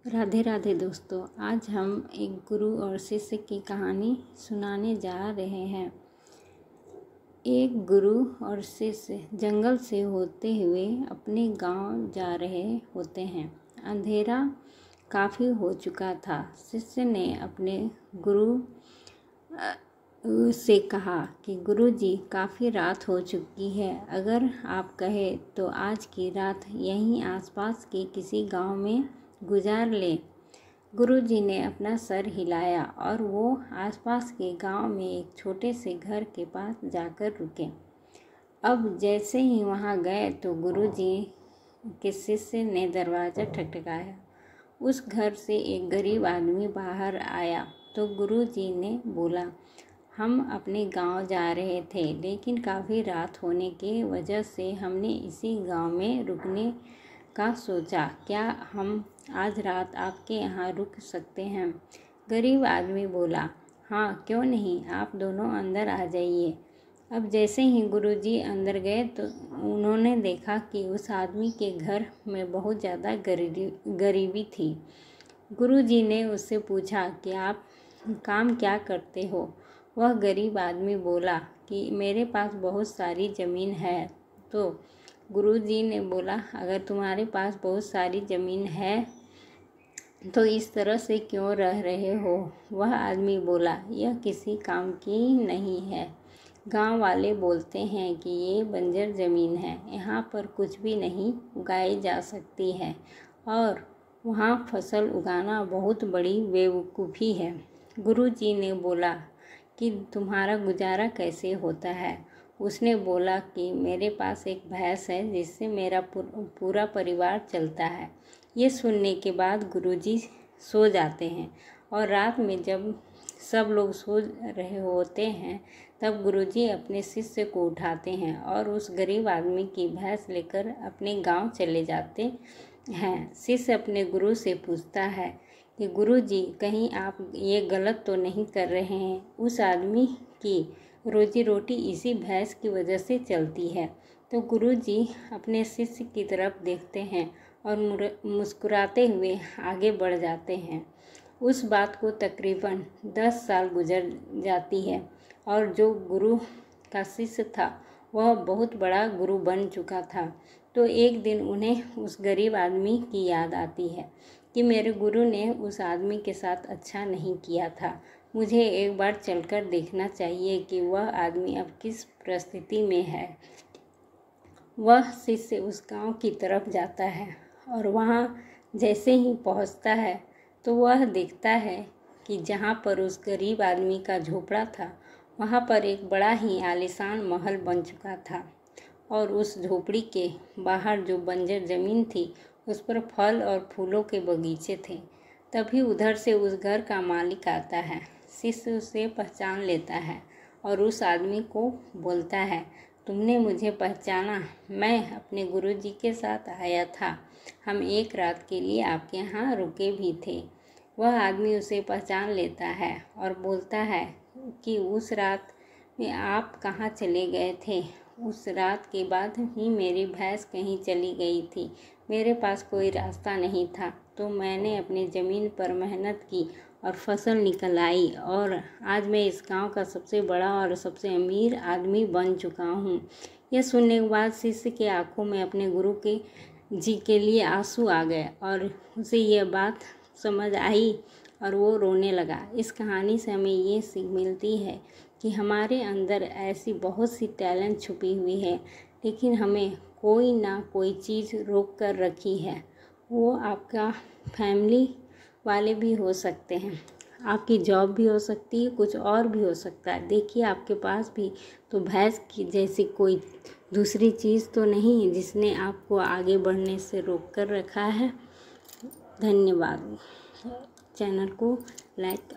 राधे राधे दोस्तों, आज हम एक गुरु और शिष्य की कहानी सुनाने जा रहे हैं। एक गुरु और शिष्य जंगल से होते हुए अपने गांव जा रहे होते हैं। अंधेरा काफ़ी हो चुका था। शिष्य ने अपने गुरु से कहा कि गुरुजी, काफ़ी रात हो चुकी है, अगर आप कहें तो आज की रात यहीं आसपास के किसी गांव में गुजार ले। गुरुजी ने अपना सर हिलाया और वो आसपास के गांव में एक छोटे से घर के पास जाकर रुके। अब जैसे ही वहां गए तो गुरुजी के शिष्य ने दरवाज़ा ठकठकाया। उस घर से एक गरीब आदमी बाहर आया तो गुरुजी ने बोला, हम अपने गांव जा रहे थे, लेकिन काफ़ी रात होने की वजह से हमने इसी गांव में रुकने का सोचा। क्या हम आज रात आपके यहाँ रुक सकते हैं? गरीब आदमी बोला, हाँ क्यों नहीं, आप दोनों अंदर आ जाइए। अब जैसे ही गुरुजी अंदर गए तो उन्होंने देखा कि उस आदमी के घर में बहुत ज़्यादा गरीबी थी। गुरुजी ने उससे पूछा कि आप काम क्या करते हो? वह गरीब आदमी बोला कि मेरे पास बहुत सारी ज़मीन है। तो गुरुजी ने बोला, अगर तुम्हारे पास बहुत सारी ज़मीन है तो इस तरह से क्यों रह रहे हो? वह आदमी बोला, यह किसी काम की नहीं है। गांव वाले बोलते हैं कि ये बंजर ज़मीन है, यहाँ पर कुछ भी नहीं उगाई जा सकती है और वहाँ फसल उगाना बहुत बड़ी बेवकूफ़ी है। गुरुजी ने बोला कि तुम्हारा गुजारा कैसे होता है? उसने बोला कि मेरे पास एक भैंस है जिससे मेरा पूरा परिवार चलता है। ये सुनने के बाद गुरुजी सो जाते हैं और रात में जब सब लोग सो रहे होते हैं तब गुरुजी अपने शिष्य को उठाते हैं और उस गरीब आदमी की भैंस लेकर अपने गांव चले जाते हैं। शिष्य अपने गुरु से पूछता है कि गुरुजी, कहीं आप ये गलत तो नहीं कर रहे हैं? उस आदमी की रोजी रोटी इसी भैंस की वजह से चलती है। तो गुरुजी अपने शिष्य की तरफ देखते हैं और मुस्कुराते हुए आगे बढ़ जाते हैं। उस बात को तकरीबन 10 साल गुजर जाती है और जो गुरु का शिष्य था वह बहुत बड़ा गुरु बन चुका था। तो एक दिन उन्हें उस गरीब आदमी की याद आती है कि मेरे गुरु ने उस आदमी के साथ अच्छा नहीं किया था। मुझे एक बार चलकर देखना चाहिए कि वह आदमी अब किस परिस्थिति में है। वह शिष्य उस गांव की तरफ जाता है और वहां जैसे ही पहुंचता है तो वह देखता है कि जहां पर उस गरीब आदमी का झोपड़ा था वहां पर एक बड़ा ही आलीशान महल बन चुका था और उस झोपड़ी के बाहर जो बंजर ज़मीन थी उस पर फल और फूलों के बगीचे थे। तभी उधर से उस घर का मालिक आता है। शिष्य उसे पहचान लेता है और उस आदमी को बोलता है, तुमने मुझे पहचाना? मैं अपने गुरुजी के साथ आया था, हम एक रात के लिए आपके यहाँ रुके भी थे। वह आदमी उसे पहचान लेता है और बोलता है कि उस रात में आप कहाँ चले गए थे? उस रात के बाद ही मेरी भैंस कहीं चली गई थी, मेरे पास कोई रास्ता नहीं था, तो मैंने अपनी ज़मीन पर मेहनत की और फसल निकल आई और आज मैं इस गांव का सबसे बड़ा और सबसे अमीर आदमी बन चुका हूँ। यह सुनने के बाद शिष्य के आंखों में अपने गुरु के जी के लिए आंसू आ गए और उसे यह बात समझ आई और वो रोने लगा। इस कहानी से हमें ये सीख मिलती है कि हमारे अंदर ऐसी बहुत सी टैलेंट छुपी हुई है, लेकिन हमें कोई ना कोई चीज़ रोक कर रखी है। वो आपका फैमिली वाले भी हो सकते हैं, आपकी जॉब भी हो सकती है, कुछ और भी हो सकता है। देखिए आपके पास भी तो भैंस की जैसी कोई दूसरी चीज़ तो नहीं है जिसने आपको आगे बढ़ने से रोक कर रखा है। धन्यवाद। चैनल को लाइक